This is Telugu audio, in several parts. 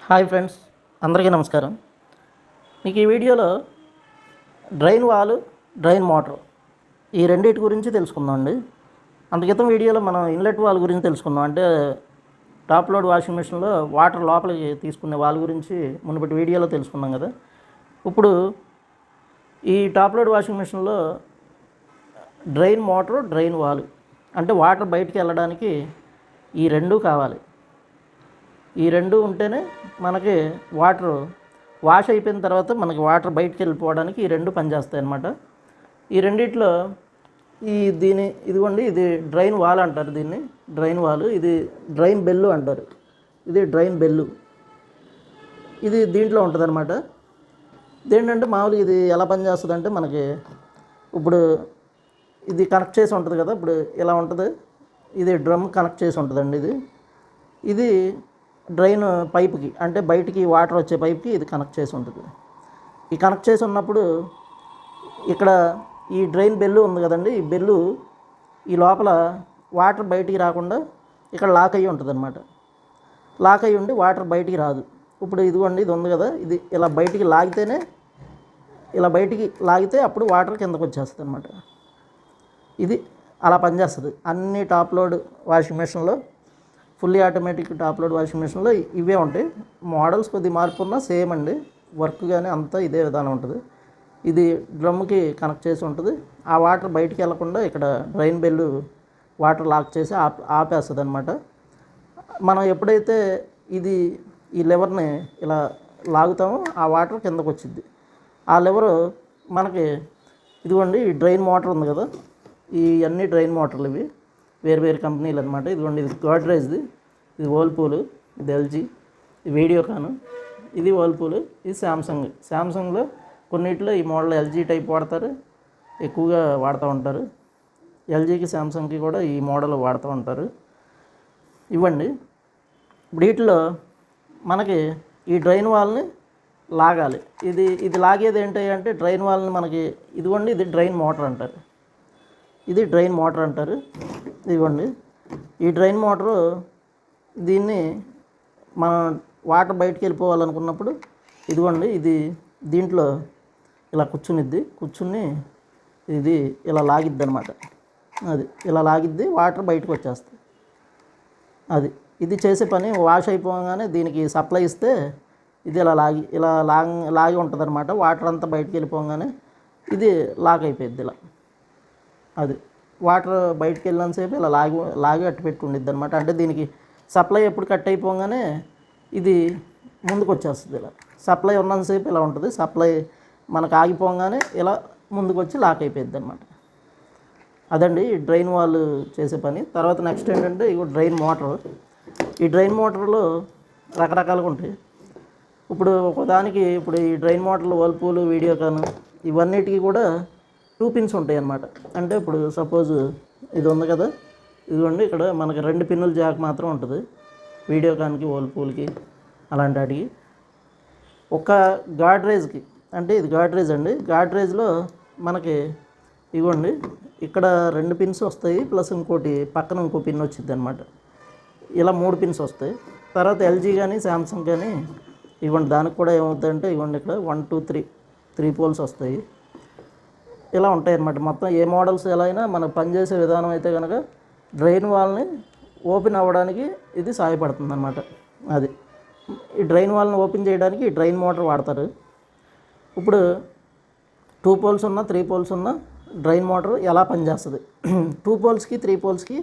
హాయ్ ఫ్రెండ్స్, అందరికీ నమస్కారం. మీకు ఈ వీడియోలో డ్రైన్ వాల్, డ్రైన్ మోటార్ ఈ రెండింటి గురించి తెలుసుకుందామండి. అంత క్రితం వీడియోలో మనం ఇన్లెట్ వాల్ గురించి తెలుసుకుందాం. అంటే టాప్ లోడ్ వాషింగ్ మెషిన్లో వాటర్ లోపలికి తీసుకునే వాల్ గురించి మునుపటి వీడియోలో తెలుసుకున్నాం కదా. ఇప్పుడు ఈ టాప్ లోడ్ వాషింగ్ మెషిన్లో డ్రైన్ మోటార్, డ్రైన్ వాల్ అంటే వాటర్ బయటికి వెళ్ళడానికి ఈ రెండు కావాలి. ఈ రెండు ఉంటేనే మనకి వాటర్ వాష్ అయిపోయిన తర్వాత మనకి వాటర్ బయటికి వెళ్ళిపోవడానికి ఈ రెండు పనిచేస్తాయి అన్నమాట. ఈ రెండిట్లో ఇదిగోండి, ఇది డ్రైన్ వాల్ అంటారు, దీన్ని డ్రైన్ వాల్. ఇది డ్రైన్ బెల్లు అంటారు, ఇది డ్రైన్ బెల్లు. ఇది దీంట్లో ఉంటుంది అనమాట. ఇదేంటంటే మామూలుగా ఇది ఎలా పనిచేస్తుంది అంటే, మనకి ఇప్పుడు ఇది కనెక్ట్ చేసి ఉంటుంది కదా, ఇప్పుడు ఇలా ఉంటుంది. ఇది డ్రమ్ కనెక్ట్ చేసి ఉంటుందండి. ఇది డ్రైన్ పైప్కి, అంటే బయటికి వాటర్ వచ్చే పైప్కి ఇది కనెక్ట్ చేసి ఉంటుంది. ఈ కనెక్ట్ చేసి ఉన్నప్పుడు ఇక్కడ ఈ డ్రైన్ బెల్లు ఉంది కదండి, ఈ బెల్లు ఈ లోపల వాటర్ బయటికి రాకుండా ఇక్కడ లాక్ అయ్యి ఉంటుంది అనమాట. లాక్ అయ్యి ఉండి వాటర్ బయటికి రాదు. ఇప్పుడు ఇదిగోండి, ఇది ఉంది కదా, ఇది ఇలా బయటికి లాగితే అప్పుడు వాటర్ కిందకు వచ్చేస్తుంది అనమాట. ఇది అలా పనిచేస్తుంది అన్ని టాప్ లోడ్ వాషింగ్ మెషిన్లో. Fully automatic top load washing మెషిన్లో ఇవే ఉంటాయి. మోడల్స్ కొద్ది మార్పు ఉన్నా సేమ్ అండి, వర్క్ కానీ అంతా ఇదే విధానం ఉంటుంది. ఇది డ్రమ్కి కనెక్ట్ చేసి ఉంటుంది. ఆ వాటర్ బయటికి వెళ్లకుండా ఇక్కడ డ్రైన్ బెల్లు వాటర్ లాక్ చేసి ఆపేస్తుంది అనమాట. మనం ఎప్పుడైతే ఈ లెవర్ని ఇలా లాగుతామో ఆ వాటర్ కిందకు వచ్చింది. ఆ లెవరు మనకి ఇదిగోండి, ఈ డ్రైన్ మోటార్ ఉంది కదా, ఈ అన్ని డ్రైన్ మోటార్లు ఇవి వేరు కంపెనీలు అనమాట. ఇదిగోండి, ఇది గోడ్రేజ్ది, ఇది వర్ల్పూల్, ఇది ఎల్జీ, ఇది వీడియోకాన్, ఇది వర్ల్పూల్, ఇది శాంసంగ్లో కొన్నిట్లో ఈ మోడల్ ఎల్జీ టైప్ వాడతారు, ఎక్కువగా వాడుతూ ఉంటారు. ఎల్జీకి శాంసంగ్కి కూడా ఈ మోడల్ వాడుతూ ఉంటారు. ఇవ్వండి, వీటిలో మనకి ఈ డ్రైన్ వాల్ని లాగాలి. ఇది లాగేది ఏంటి అంటే, డ్రైన్ వాల్ని మనకి ఇదిగోండి, ఇది డ్రైన్ మోటార్ అంటారు, ఇది డ్రైన్ మోటార్ అంటారు. ఇదిగోండి, ఈ డ్రైన్ మోటారు, దీన్ని మనం వాటర్ బయటికి వెళ్ళిపోవాలనుకున్నప్పుడు ఇదిగోండి, ఇది దీంట్లో ఇలా కూర్చుని ఇది ఇలా లాగిద్ది అనమాట. ఇలా లాగిద్ది, వాటర్ బయటకు వచ్చేస్తుంది. ఇది చేసే పని. వాష్ అయిపోగానే దీనికి సప్లై ఇస్తే ఇది ఇలా లాగి ఉంటుంది అనమాట. వాటర్ అంతా బయటికి వెళ్ళిపోగానే ఇది లాక్ అయిపోయింది. ఇలా వాటర్ బయటికి వెళ్ళినంతసేపు ఇలా లాగి అట్టు పెట్టి ఉండిద్ది అనమాట. అంటే దీనికి సప్లై ఎప్పుడు కట్ అయిపోగానే ఇది ముందుకు వచ్చేస్తుంది. ఇలా సప్లై ఉన్నంతసేపు ఇలా ఉంటుంది. సప్లై మనకు ఆగిపోగానే ఇలా ముందుకు వచ్చి లాక్ అయిపోయింది అనమాట. అదండి డ్రైన్ వాల్ చేసే పని. తర్వాత నెక్స్ట్ ఏంటంటే, ఇగో డ్రైన్ మోటార్. ఈ డ్రైన్ మోటార్లో రకరకాలుగా ఉంటాయి. ఇప్పుడు ఈ డ్రైన్ మోటార్లు వర్ల్పూల్, వీడియోకాన్ ఇవన్నిటికీ కూడా 2 పిన్స్ ఉంటాయి అన్నమాట. అంటే ఇప్పుడు సపోజ్ ఇది ఉంది కదా, ఇదిగోండి, ఇక్కడ మనకి 2 పిన్నుల జాక్ మాత్రం ఉంటుంది వీడియోకాన్కి, వర్ల్పూల్కి, అలాంటి వాటికి. ఒక గాడ్రేజ్కి, అంటే ఇది గాడ్రేజ్ అండి, గాడ్రేజ్లో మనకి ఇదిగోండి, ఇక్కడ 2 పిన్స్ వస్తాయి, ప్లస్ పక్కన ఇంకో పిన్ వచ్చింది అనమాట. ఇలా 3 పిన్స్ వస్తాయి. తర్వాత ఎల్జీ కానీ శాంసంగ్ కానీ ఇవ్వండి, దానికి కూడా ఏమవుతుందంటే ఇవ్వండి, ఇక్కడ 1 2 3 పోల్స్ వస్తాయి. ఇలా ఉంటాయి అన్నమాట. మొత్తం ఏ మోడల్స్ ఎలా అయినా మనకు పనిచేసే విధానం అయితే కనుక డ్రైన్ వాల్ని ఓపెన్ అవ్వడానికి ఇది సహాయపడుతుంది అన్నమాట. ఈ డ్రైన్ వాల్ని ఓపెన్ చేయడానికి ఈ డ్రైన్ మోటార్ వాడతారు. ఇప్పుడు 2 పోల్స్ ఉన్న 3 పోల్స్ ఉన్న డ్రైన్ మోటార్ ఎలా పనిచేస్తుంది, 2 పోల్స్కి 3 పోల్స్కి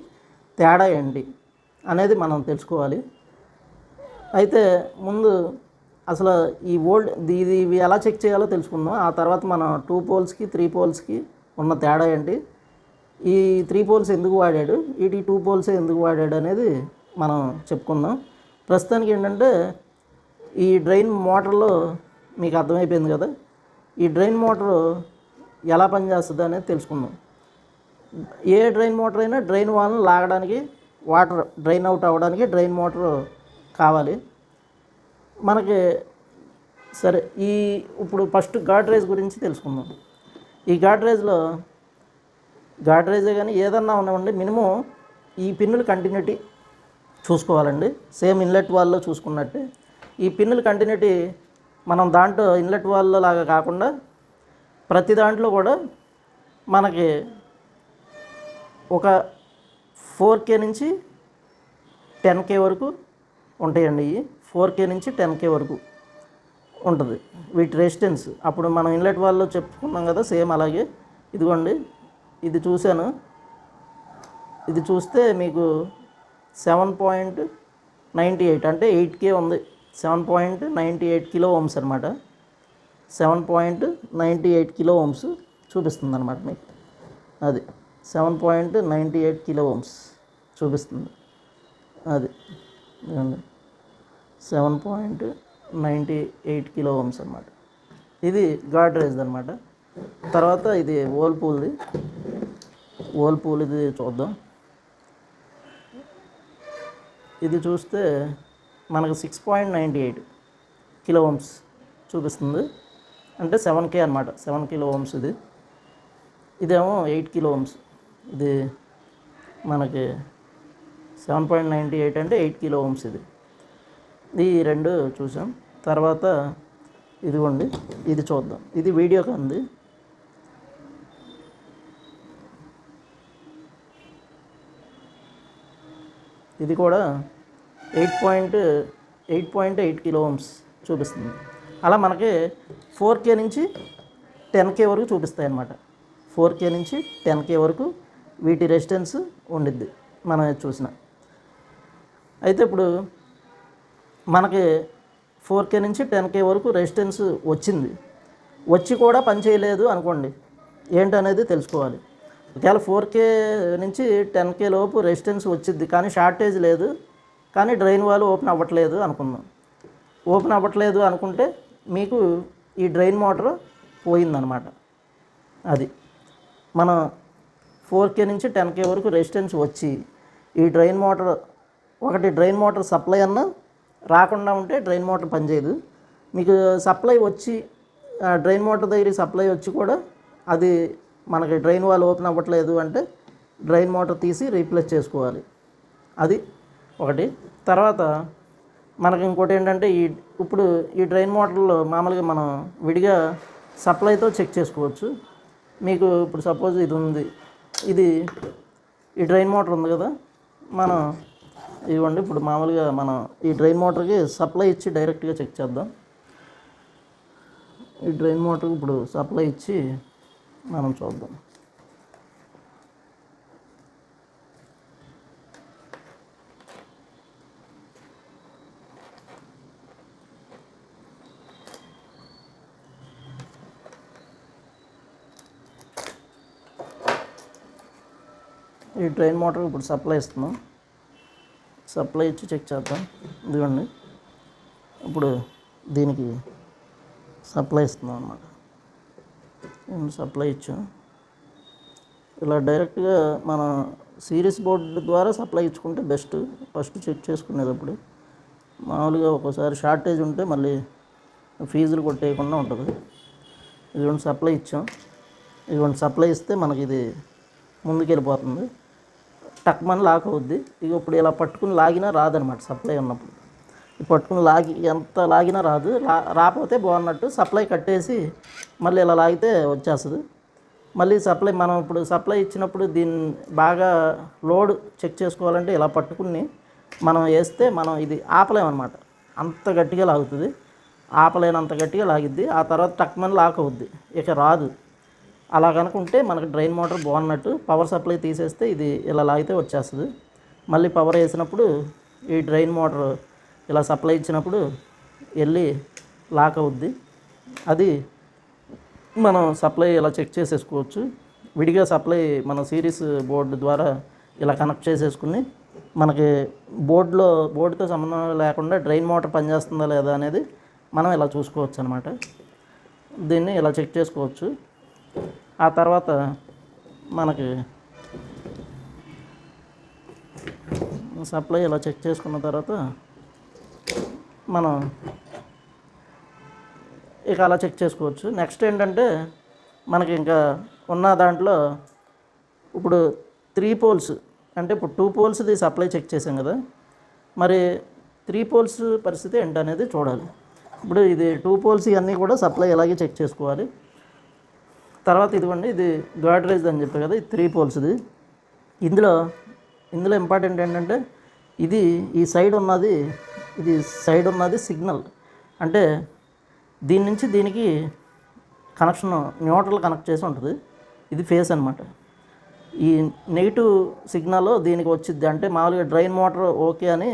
తేడా ఏంటి అనేది మనం తెలుసుకోవాలి. అయితే ముందు అసలు ఇవి ఎలా చెక్ చేయాలో తెలుసుకుందాం. ఆ తర్వాత మనం 2 పోల్స్కి 3 పోల్స్కి ఉన్న తేడా ఏంటి, ఈ 3 పోల్స్ ఎందుకు వాడాడు, 2 పోల్స్ ఎందుకు వాడాడు అనేది మనం చెప్పుకుందాం. ప్రస్తుతానికి ఏంటంటే, ఈ డ్రైన్ మోటార్లో మీకు అర్థమైపోయింది కదా, ఈ డ్రైన్ మోటారు ఎలా పనిచేస్తుంది అనేది తెలుసుకుందాం. ఏ డ్రైన్ మోటార్ అయినా డ్రైన్ వాల్ని లాగడానికి, వాటర్ డ్రైన్ అవుట్ అవ్వడానికి డ్రైన్ మోటార్ కావాలి మనకి. సరే, ఇప్పుడు ఫస్ట్ గాడ్రేజ్ గురించి తెలుసుకుందాం. ఈ గాడ్రేజే కానీ ఏదన్నా ఉన్నామండి, మినిమం ఈ పిన్నుల కంటిన్యూటీ చూసుకోవాలండి. సేమ్ ఇన్లెట్ వాల్లో చూసుకున్నట్టే ఈ పిన్నుల కంటిన్యూటీ మనం దాంట్లో ఇన్లెట్ వాల్ లాగా కాకుండా ప్రతి దాంట్లో కూడా మనకి ఒక 4K నుంచి 10K వరకు ఉంటాయండి. ఇవి 4K నుంచి 10K వరకు ఉంటుంది వీటి రెసిస్టెన్స్. అప్పుడు మనం ఇన్లెట్ వాల్లో చెప్పుకున్నాం కదా, సేమ్ అలాగే. ఇదిగోండి, ఇది చూశాను. ఇది చూస్తే మీకు 7.98 అంటే 8K ఉంది. 7.98 కిలో ఓమ్స్ అనమాట. 7.98 కిలో ఓమ్స్ చూపిస్తుంది అనమాట మీకు. అది 7.98 కిలో ఓమ్స్ చూపిస్తుంది. అది 7.98 కిలో ఓమ్స్ అనమాట. ఇది గాడ్రేజ్ అనమాట. తర్వాత ఇది ఓల్పూల్ది. ఓల్పూల్ ఇది చూద్దాం. ఇది చూస్తే మనకు 6.98 కిలో ఓమ్స్ చూపిస్తుంది. అంటే 7K అనమాట. 7 కిలో ఓమ్స్ ఇది. ఇదేమో 8 కిలో ఓమ్స్. ఇది మనకి 7.98 అంటే 8 కిలో ఓమ్స్ ఇది. ఈ రెండు చూసాం. తర్వాత ఇదిగోండి, ఇది చూద్దాం. ఇది వీడియో కంది. ఇది కూడా 8.8 కిలో ఓమ్స్ చూపిస్తుంది. అలా మనకి 4K నుంచి 10K వరకు చూపిస్తాయి అన్నమాట. 4K నుంచి 10K వరకు వీటి రెసిస్టెన్స్ ఉండిద్ది మనం చూసిన. అయితే ఇప్పుడు మనకి 4K నుంచి 10K వరకు రెసిస్టెన్స్ వచ్చింది. వచ్చి కూడా పని చేయలేదు అనుకోండి, ఏంటనేది తెలుసుకోవాలి. ఒకవేళ 4K నుంచి 10K లోపు రెసిస్టెన్స్ వచ్చింది కానీ షార్టేజ్ లేదు, కానీ డ్రైన్ వాల్ ఓపెన్ అవ్వట్లేదు అనుకుందాం. ఓపెన్ అవ్వట్లేదు అనుకుంటే మీకు ఈ డ్రైన్ మోటార్ పోయిందనమాట. అది మన 4K నుంచి 10K వరకు రెసిస్టెన్స్ వచ్చి ఈ డ్రైన్ మోటార్ సప్లై అన్న రాకుండా ఉంటే డ్రైన్ మోటార్ పనిచేయదు. మీకు సప్లై వచ్చి డ్రైన్ మోటార్ దగ్గర సప్లై వచ్చి కూడా అది మనకి డ్రైన్ వాల్ ఓపెన్ అవ్వట్లేదు అంటే డ్రైన్ మోటార్ తీసి రీప్లేస్ చేసుకోవాలి. అది ఒకటి. తర్వాత మనకి ఇంకోటి ఏంటంటే ఇప్పుడు ఈ డ్రైన్ మోటార్లో మామూలుగా మనం విడిగా సప్లైతో చెక్ చేసుకోవచ్చు. మీకు ఇప్పుడు సపోజ్ ఇది ఉంది, ఇది ఈ డ్రైన్ మోటార్ ఉంది కదా, మనం ఇవ్వండి. ఇప్పుడు మామూలుగా మనం ఈ డ్రైన్ మోటార్కి సప్లై ఇచ్చి డైరెక్ట్గా చెక్ చేద్దాం. ఈ డ్రైన్ మోటార్కి ఇప్పుడు సప్లై ఇచ్చి మనం చూద్దాం. ఈ డ్రైన్ మోటార్ ఇప్పుడు సప్లై ఇస్తున్నాం. సప్లై ఇచ్చి చెక్ చేద్దాం. ఇదిగోండి, ఇప్పుడు దీనికి సప్లై ఇస్తున్నాం అన్నమాట. సప్లై ఇచ్చాం. ఇలా డైరెక్ట్గా మన సిరీస్ బోర్డు ద్వారా సప్లై ఇచ్చుకుంటే బెస్ట్. ఫస్ట్ చెక్ చేసుకునేటప్పుడు మామూలుగా ఒక్కోసారి షార్టేజ్ ఉంటే మళ్ళీ ఫీజులు కొట్టేయకుండా ఉంటుంది. ఇదిగోండి సప్లై ఇచ్చాం. ఇదిగోండి సప్లై ఇస్తే మనకి ఇది ముందుకెళ్ళిపోతుంది. టక్మని లాక్ అవుద్ది. ఇక ఇప్పుడు ఇలా పట్టుకుని లాగినా రాదనమాట సప్లై ఉన్నప్పుడు. పట్టుకుని ఎంత లాగినా రాదు. రాకపోతే బాగున్నట్టు. సప్లై కట్టేసి మళ్ళీ ఇలా లాగితే వచ్చేస్తుంది. మళ్ళీ సప్లై మనం ఇప్పుడు సప్లై ఇచ్చినప్పుడు దీన్ని బాగా లోడ్ చెక్ చేసుకోవాలంటే ఇలా పట్టుకుని మనం వేస్తే మనం ఇది ఆపలేమన్నమాట. అంత గట్టిగా లాగుతుంది. ఆపలేనంత గట్టిగా లాగిద్ది. ఆ తర్వాత టక్మని లాక్ అవుద్ది, ఇక రాదు. అలా కనుకుంటే మనకు డ్రైన్ మోటార్ బాగున్నట్టు. పవర్ సప్లై తీసేస్తే ఇది ఇలా లాగితే వచ్చేస్తుంది. మళ్ళీ పవర్ వేసినప్పుడు ఈ డ్రైన్ మోటార్ ఇలా సప్లై ఇచ్చినప్పుడు వెళ్ళి లాక్ అవుద్ది. అది మనం సప్లై ఇలా చెక్ చేసేసుకోవచ్చు. విడిగా సప్లై మన సిరీస్ బోర్డు ద్వారా ఇలా కనెక్ట్ చేసేసుకుని మనకి బోర్డుతో సంబంధం లేకుండా డ్రైన్ మోటార్ పనిచేస్తుందా లేదా అనేది మనం ఇలా చూసుకోవచ్చు అనమాట. దీన్ని ఇలా చెక్ చేసుకోవచ్చు. ఆ తర్వాత మనకి సప్లై ఇలా చెక్ చేసుకున్న తర్వాత మనం ఇక అలా చెక్ చేసుకోవచ్చు. నెక్స్ట్ ఏంటంటే మనకి ఇంకా ఉన్న దాంట్లో ఇప్పుడు 3 పోల్స్ అంటే ఇప్పుడు 2 పోల్స్ది సప్లై చెక్ చేసాం కదా, మరి 3 పోల్స్ పరిస్థితి ఏంటనేది చూడాలి. ఇప్పుడు ఇది 2 పోల్స్ ఇవన్నీ కూడా సప్లై ఇలాగే చెక్ చేసుకోవాలి. తర్వాత ఇదిగోండి, ఇది గాడ్రేజ్ అని చెప్పారు కదా, ఇది 3 పోల్స్ది. ఇందులో ఇంపార్టెంట్ ఏంటంటే ఈ సైడ్ ఉన్నది సిగ్నల్. అంటే దీని నుంచి దీనికి కనెక్షన్ న్యూట్రల్ కనెక్ట్ చేసి ఉంటుంది. ఇది ఫేస్ అనమాట. ఈ నెగిటివ్ సిగ్నల్ దీనికి వచ్చింది అంటే మామూలుగా డ్రైన్ మోటార్ ఓకే అని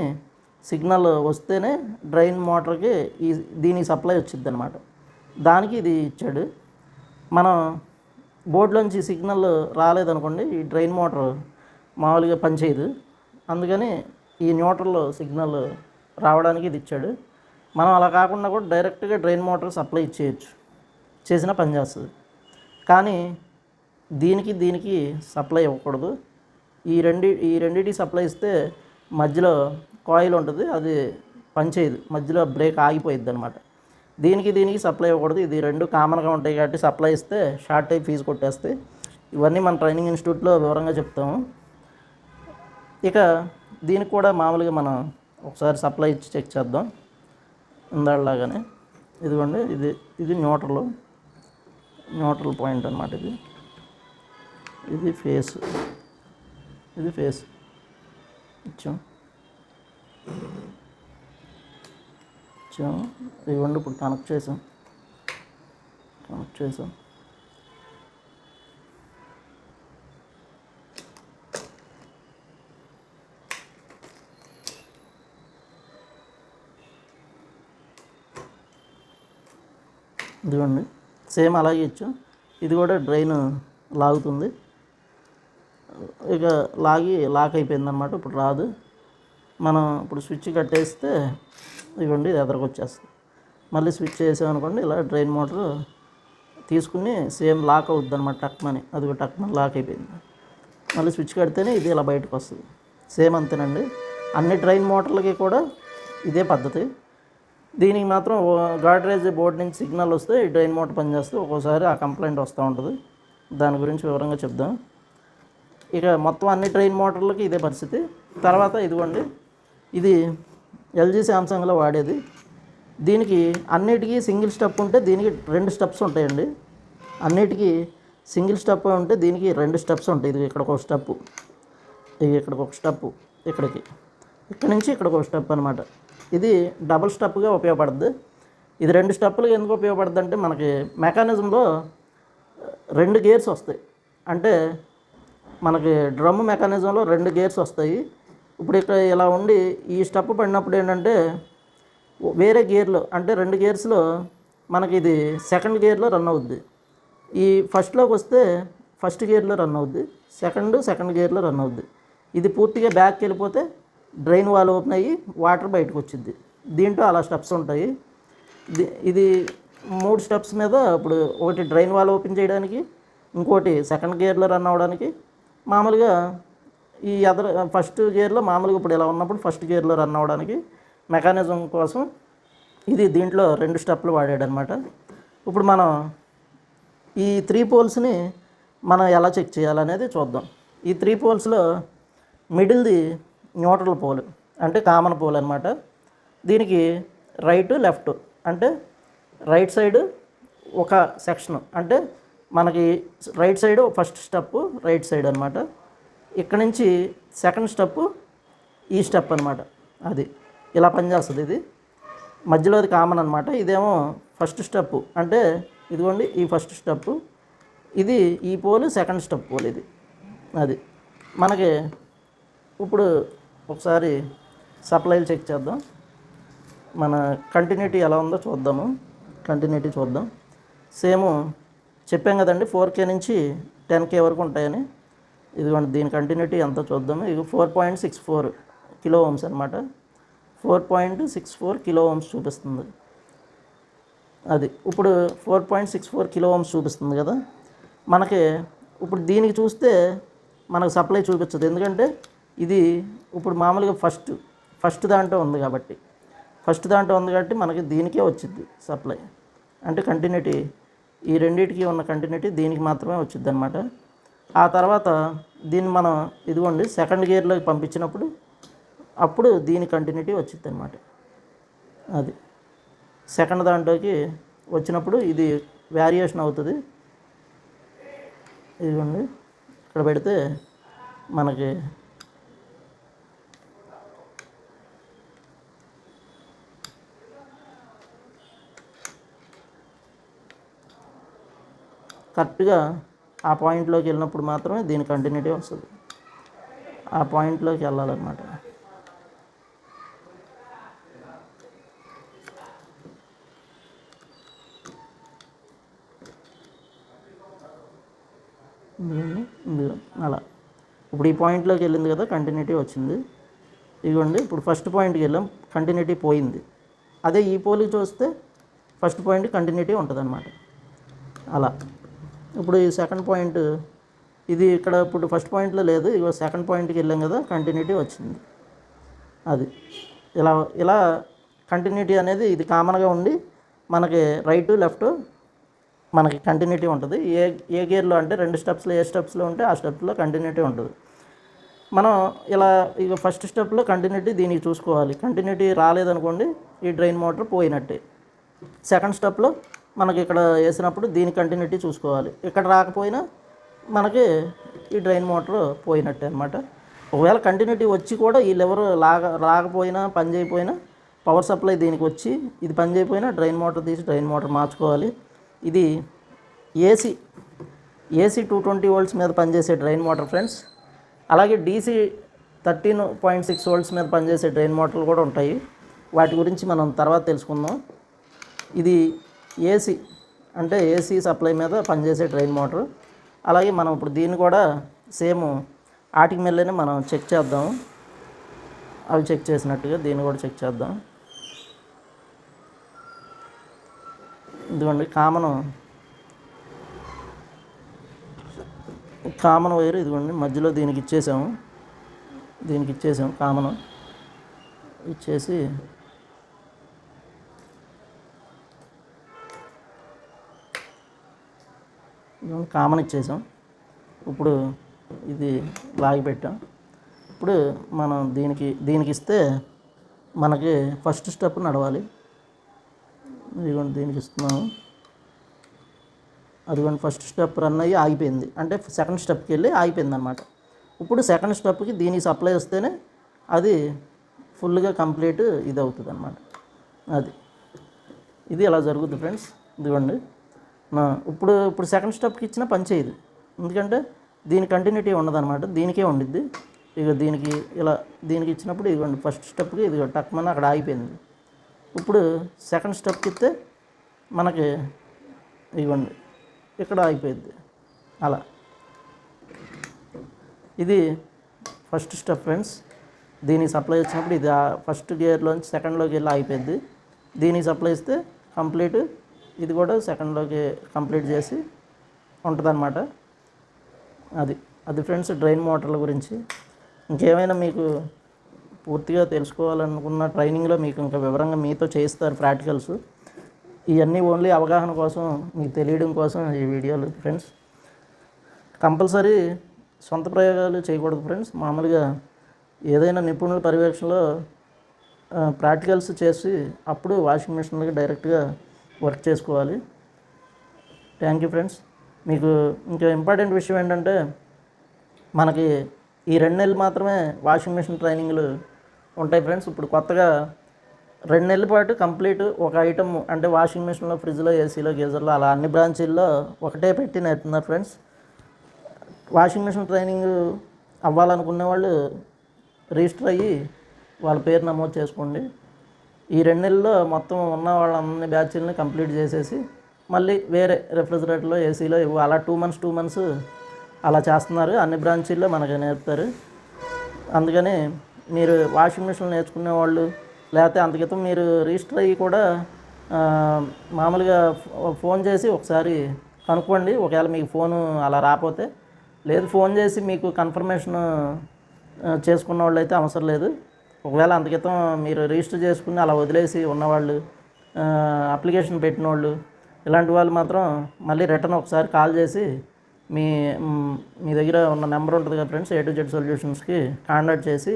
సిగ్నల్ వస్తేనే డ్రైన్ మోటార్కి దీనికి సప్లై వచ్చింది అనమాట. దానికి ఇది ఇచ్చాడు. మనం బోర్డులోంచి సిగ్నల్ రాలేదనుకోండి, ఈ డ్రైన్ మోటార్ మామూలుగా పనిచేయదు. అందుకని ఈ న్యూట్రల్ సిగ్నల్ రావడానికి ఇది ఇచ్చాడు. మనం అలా కాకుండా కూడా డైరెక్ట్గా డ్రైన్ మోటార్ సప్లై ఇచ్చేయచ్చు, చేసినా పనిచేస్తుంది. కానీ దీనికి సప్లై ఇవ్వకూడదు. ఈ రెండింటికి సప్లై ఇస్తే మధ్యలో కాయిల్ ఉంటుంది, అది పనిచేయదు, మధ్యలో బ్రేక్ ఆగిపోయిద్ది అనమాట. దీనికి సప్లై ఇవ్వకూడదు. ఇది రెండు కామన్గా ఉంటాయి కాబట్టి సప్లై ఇస్తే షార్ట్ అయ్యి ఫీజు కొట్టేస్తాయి. ఇవన్నీ మన ట్రైనింగ్ ఇన్స్టిట్యూట్లో వివరంగా చెప్తాము. ఇక దీనికి కూడా మామూలుగా మనం ఒకసారి సప్లై ఇచ్చి చెక్ చేద్దాం. ఇందాలాగానే ఇదిగోండి, ఇది న్యూట్రల్ పాయింట్ అనమాట. ఇది ఫేస్ ఇచ్చాం. ఇవ్వండి, ఇప్పుడు కనెక్ట్ చేసాం. ఇదిగోండి, సేమ్ అలాగే ఇచ్చాం. ఇది కూడా డ్రైన్ లాగుతుంది. ఇక లాక్ అయిపోయింది అనమాట. ఇప్పుడు రాదు. మనం ఇప్పుడు స్విచ్ కట్టేస్తే ఇవ్వండి, ఇది ఎదరికి వచ్చేస్తుంది. మళ్ళీ స్విచ్ చేసామనుకోండి, ఇలా డ్రైన్ మోటార్ తీసుకుని సేమ్ లాక్ అవుద్ది అనమాట. టక్మని లాక్ అయిపోయింది. మళ్ళీ స్విచ్ కడితేనే ఇది ఇలా బయటకు వస్తుంది. సేమ్ అంతేనండి. అన్ని డ్రైన్ మోటార్లకి కూడా ఇదే పద్ధతి. దీనికి మాత్రం గాడ్రేజ్ బోర్డు నుంచి సిగ్నల్ వస్తే ఈ డ్రైన్ మోటార్ పనిచేస్తే ఒక్కోసారి ఆ కంప్లైంట్ వస్తూ ఉంటుంది. దాని గురించి వివరంగా చెప్దాం. ఇక మొత్తం అన్ని డ్రైన్ మోటార్లకి ఇదే పరిస్థితి. తర్వాత ఇదిగోండి, ఇది ఎల్జీ శాంసంగ్లో వాడేది. దీనికి అన్నిటికీ సింగిల్ స్టెప్ ఉంటే దీనికి 2 స్టెప్స్ ఉంటాయండి. అన్నిటికీ సింగిల్ స్టెప్ ఉంటే దీనికి 2 స్టెప్స్ ఉంటాయి. ఇది ఇక్కడికి ఒక స్టెప్పు, ఇక్కడికి ఒక స్టెప్పు, ఇక్కడి నుంచి ఇక్కడికి ఒక స్టెప్ అనమాట. ఇది డబుల్ స్టెప్గా ఉపయోగపడుతుంది. ఇది 2 స్టెప్పులు ఎందుకు ఉపయోగపడుతుంది అంటే మనకి మెకానిజంలో 2 గేర్స్ వస్తాయి. అంటే మనకి డ్రమ్ మెకానిజంలో 2 గేర్స్ వస్తాయి. ఇప్పుడు ఇక్కడ ఇలా ఉండి ఈ స్టెప్ పడినప్పుడు ఏంటంటే వేరే గేర్లో, అంటే 2 గేర్స్లో మనకి ఇది సెకండ్ గేర్లో రన్ అవుద్ది. ఈ ఫస్ట్లోకి వస్తే ఫస్ట్ గేర్లో రన్ అవుద్ది, సెకండ్ గేర్లో రన్ అవుద్ది. ఇది పూర్తిగా బ్యాక్కి వెళ్ళిపోతే డ్రైన్ వాల్ ఓపెన్ అయ్యి వాటర్ బయటకు వచ్చింది. దీంట్లో అలా స్టెప్స్ ఉంటాయి. ఇది 3 స్టెప్స్ మీద, ఇప్పుడు ఒకటి డ్రైన్ వాల్ ఓపెన్ చేయడానికి, ఇంకోటి సెకండ్ గేర్లో రన్ అవ్వడానికి, మామూలుగా ఈ ఫస్ట్ గేర్లో మామూలుగా ఇప్పుడు ఇలా ఉన్నప్పుడు ఫస్ట్ గేర్లో రన్ అవ్వడానికి మెకానిజం కోసం ఇది దీంట్లో 2 స్టెప్లు వాడాడనమాట. ఇప్పుడు మనం ఈ 3 పోల్స్ని మనం ఎలా చెక్ చేయాలనేది చూద్దాం. ఈ 3 పోల్స్లో మిడిల్ది న్యూట్రల్ పోల్, అంటే కామన్ పోల్ అనమాట. దీనికి రైట్ లెఫ్ట్, అంటే రైట్ సైడ్ ఒక సెక్షన్, అంటే మనకి right side first step right side అనమాట. ఇక్కడ నుంచి సెకండ్ స్టెప్ ఈ స్టెప్ అనమాట. అది ఇలా పనిచేస్తుంది. ఇది మధ్యలోది కామన్ అనమాట. ఇదేమో ఫస్ట్ స్టెప్, అంటే ఇదిగోండి ఈ ఫస్ట్ స్టెప్, ఇది ఈ పోల్ సెకండ్ స్టెప్ పోల్. ఇది అది మనకి ఇప్పుడు ఒకసారి సప్లైలు చెక్ చేద్దాం. మన కంటిన్యూటీ ఎలా ఉందో చూద్దాం. సేమ్ చెప్పాం కదండి, 4K నుంచి 10K వరకు ఉంటాయని. ఇదిగోండి దీని కంటిన్యూటీ ఎంతో చూద్దాము. ఇది 4.64 కిలో ఓమ్స్ అనమాట. 4.64 కిలో ఓమ్స్ చూపిస్తుంది. అది ఇప్పుడు 4.64 కిలో ఓమ్స్ చూపిస్తుంది కదా. మనకి ఇప్పుడు దీనికి చూస్తే మనకు సప్లై చూపించదు, ఎందుకంటే ఇది ఇప్పుడు మామూలుగా ఫస్ట్ దాంట్లో ఉంది కాబట్టి మనకి దీనికే వచ్చింది సప్లై. అంటే కంటిన్యూటీ ఈ రెండింటికి ఉన్న కంటిన్యూటీ దీనికి మాత్రమే వచ్చింది అనమాట. ఆ తర్వాత దీన్ని మనం ఇదిగోండి సెకండ్ గేర్లోకి పంపించినప్పుడు అప్పుడు దీని కంటిన్యూటీ వచ్చింది అనమాట. అది సెకండ్ దాంట్లోకి వచ్చినప్పుడు ఇది వేరియేషన్ అవుతుంది. ఇదిగోండి ఇక్కడ పెడితే మనకి కరెక్ట్గా ఆ పాయింట్లోకి వెళ్ళినప్పుడు మాత్రమే దీని కంటిన్యూటీ వస్తుంది. ఆ పాయింట్లోకి వెళ్ళాలన్నమాట. అలా ఇప్పుడు ఈ పాయింట్లోకి వెళ్ళింది కదా, కంటిన్యూటీ వచ్చింది. ఇదిగోండి ఇప్పుడు ఫస్ట్ పాయింట్కి వెళ్ళాం, కంటిన్యూటీ పోయింది. అదే ఈ పోలికి చూస్తే ఫస్ట్ పాయింట్ కంటిన్యూటీ ఉంటుంది అన్నమాట. అలా ఇప్పుడు ఈ సెకండ్ పాయింట్ ఇది ఇక్కడ ఇప్పుడు ఫస్ట్ పాయింట్లో లేదు, ఇగో సెకండ్ పాయింట్కి వెళ్ళాం కదా, కంటిన్యూటీ వచ్చింది. అది ఇలా ఇలా కంటిన్యూటీ అనేది ఇది కామన్గా ఉండి మనకి రైట్ లెఫ్ట్ మనకి కంటిన్యూటీ ఉంటుంది. ఏ గేర్లో అంటే 2 స్టెప్స్లో ఏ స్టెప్స్లో ఉంటే ఆ స్టెప్స్లో కంటిన్యూటీ ఉంటుంది. మనం ఇలా ఇక ఫస్ట్ స్టెప్లో కంటిన్యూటీ దీనికి చూసుకోవాలి. కంటిన్యూటీ రాలేదనుకోండి ఈ డ్రైన్ మోటార్ పోయినట్టే. సెకండ్ స్టెప్లో మనకి ఇక్కడ వేసినప్పుడు దీని కంటిన్యూటీ చూసుకోవాలి. ఇక్కడ రాకపోయినా మనకి ఈ డ్రైన్ మోటార్ పోయినట్టే అనమాట. ఒకవేళ కంటిన్యూటీ వచ్చి కూడా ఈ లెవర్ రాకపోయినా పని చేయకపోయినా పవర్ సప్లై దీనికి వచ్చి ఇది పని చేయకపోయినా డ్రైన్ మోటార్ తీసి డ్రైన్ మోటార్ మార్చుకోవాలి. ఇది ఏసీ 220 వోల్ట్స్ మీద పనిచేసే డ్రైన్ మోటార్ ఫ్రెండ్స్. అలాగే డీసీ 13.6 వోల్ట్స్ మీద పనిచేసే డ్రైన్ మోటార్లు కూడా ఉంటాయి. వాటి గురించి మనం తర్వాత తెలుసుకుందాం. ఇది ఏసీ అంటే ఏసీ సప్లై మీద పనిచేసే డ్రైన్ మోటార్. అలాగే మనం ఇప్పుడు దీన్ని కూడా సేమ్ ఆటికి మెల్లనే మనం చెక్ చేద్దాం. అవి చెక్ చేసినట్టుగా దీన్ని కూడా చెక్ చేద్దాం. ఇదిగోండి కామన్ వైర్ ఇదిగోండి మధ్యలో దీనికి ఇచ్చేసాము. కామన్ ఇచ్చేసి కామన్ ఇచ్చేసాం. ఇప్పుడు ఇది లాగి పెట్టాం. ఇప్పుడు మనం దీనికి ఇస్తే మనకి ఫస్ట్ స్టెప్ నడవాలి. ఇదిగోండి దీనికి ఇస్తున్నాము. అదిగోండి ఫస్ట్ స్టెప్ రన్ అయ్యి ఆగిపోయింది, అంటే సెకండ్ స్టెప్కి వెళ్ళి ఆగిపోయింది అనమాట. ఇప్పుడు సెకండ్ స్టెప్కి దీనికి సప్లై వస్తేనే అది ఫుల్గా కంప్లీట్ ఇది అవుతుంది అనమాట. ఇది అలా జరుగుతుంది ఫ్రెండ్స్. ఇదిగోండి ఇప్పుడు సెకండ్ స్టెప్కి ఇచ్చినా పని చేయదు, ఎందుకంటే దీని కంటిన్యూటీ ఉండదన్నమాట. దీనికే ఉండిద్ది. ఇక దీనికి ఇచ్చినప్పుడు ఇదిగోండి ఫస్ట్ స్టెప్కి ఇదిగో టక్మని అక్కడ ఆగిపోయింది. ఇప్పుడు సెకండ్ స్టెప్కి ఇస్తే మనకి ఇదిగోండి ఇక్కడ ఆగిపోయింది. అలా ఇది ఫస్ట్ స్టెప్ ఫ్రెండ్స్. దీనికి సప్లై వచ్చినప్పుడు ఇది ఫస్ట్ గేర్లోంచి సెకండ్లోకి వెళ్ళి ఆగిపోయింది. దీనికి సప్లై ఇస్తే కంప్లీట్ ఇది కూడా సెకండ్లోకి కంప్లీట్ చేసి ఉంటుందన్నమాట. అది ఫ్రెండ్స్ డ్రైన్ మోటార్ల గురించి. ఇంకేమైనా మీకు పూర్తిగా తెలుసుకోవాలనుకున్న ట్రైనింగ్లో మీకు ఇంకా వివరంగా మీతో చేయిస్తారు ప్రాక్టికల్స్. ఇవన్నీ ఓన్లీ అవగాహన కోసం, మీకు తెలియడం కోసం ఈ వీడియోలు ఫ్రెండ్స్. కంపల్సరీ సొంత ప్రయోగాలు చేయకూడదు ఫ్రెండ్స్. మామూలుగా ఏదైనా నిపుణుల పర్యవేక్షణలో ప్రాక్టికల్స్ చేసి అప్పుడు వాషింగ్ మిషన్లకి డైరెక్ట్గా వర్క్ చేసుకోవాలి. Thank you friends. మీకు ఇంకా ఇంపార్టెంట్ విషయం ఏంటంటే మనకి ఈ 2 నెలలు మాత్రమే వాషింగ్ మిషన్ ట్రైనింగ్లు ఉంటాయి ఫ్రెండ్స్. ఇప్పుడు కొత్తగా 2 నెలల పాటు కంప్లీట్ ఒక ఐటమ్ అంటే వాషింగ్ మిషన్లో, ఫ్రిడ్జ్లో, ఏసీలో, గీజర్లో అలా అన్ని బ్రాంచీల్లో ఒకటే పెట్టి నేర్పుతున్నారు ఫ్రెండ్స్. వాషింగ్ మిషన్ ట్రైనింగ్ అవ్వాలనుకునే వాళ్ళు రిజిస్టర్ అయ్యి వాళ్ళ పేరు నమోదు చేసుకోండి. ఈ 2 నెలల్లో మొత్తం ఉన్న వాళ్ళ బ్యాచ్లని కంప్లీట్ చేసేసి మళ్ళీ వేరే రెఫ్రిజిరేటర్లో, ఏసీలో అలా 2 మంత్స్ అలా చేస్తున్నారు. అన్ని బ్రాంచీల్లో మనకి నేర్పుతారు. అందుకని మీరు వాషింగ్ మిషన్ నేర్చుకునే వాళ్ళు, లేకపోతే అంతకితం మీరు రిజిస్టర్ అయ్యి కూడా మామూలుగా ఫోన్ చేసి ఒకసారి కనుక్కోండి. ఒకవేళ మీకు ఫోను అలా రాకపోతే, లేదు ఫోన్ చేసి మీకు కన్ఫర్మేషన్ చేసుకున్న వాళ్ళు అయితే అవసరం లేదు. ఒకవేళ అంతకితం మీరు రిజిస్టర్ చేసుకుని అలా వదిలేసి ఉన్నవాళ్ళు, అప్లికేషన్ పెట్టిన వాళ్ళు, ఇలాంటి వాళ్ళు మాత్రం మళ్ళీ రిటర్న్ ఒకసారి కాల్ చేసి మీ దగ్గర ఉన్న నెంబర్ ఉంటుంది కదా ఫ్రెండ్స్, A to Z సొల్యూషన్స్కి కాంటాక్ట్ చేసి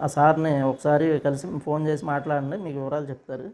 ఆ సార్ని ఒకసారి కలిసి ఫోన్ చేసి మాట్లాడండి, మీకు వివరాలు చెప్తారు.